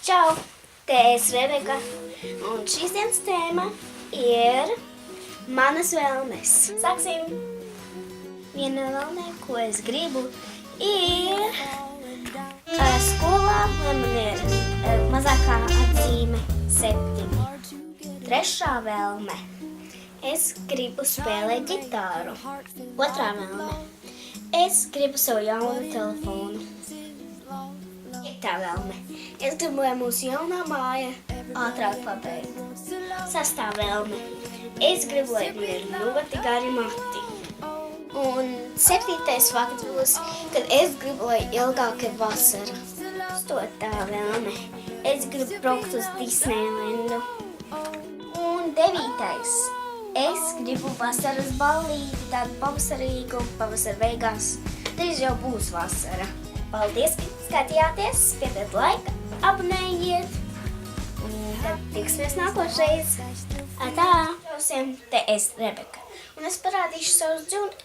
Čau! Te es Rebeka, un šīs dienas tēma ir manas vēlmes. Sāksim! Viena vēlme, ko es gribu, ir skolā, lai man ir mazākā atzīme 7. Trešā vēlme. Es gribu spēlēt ģitāru. Otrā vēlme. Es gribu savu jaunu telefonu. Piektā vēlme. Es gribu, lai mūsu jaunā māja ātrāk pabeigtu. Sastā vēlme. Es gribu, lai man ir ļoti gari mati. Un 7. fakts būs, kad es gribu, lai ilgāk ir vasara. 8. vēlme. Es gribu braukt uz Disneylandu. Un 9. Es gribu vasaras ballīti, tādu pavasarīgu, pavasara beigās. Drīz jau būs vasara. Paldies, ka skatījāties, spiediet laiku, abonējiet. Un tad tiksimies nākošreiz. Tā, visiem, te es Rebeka. Un es parādīšu savus dzūni.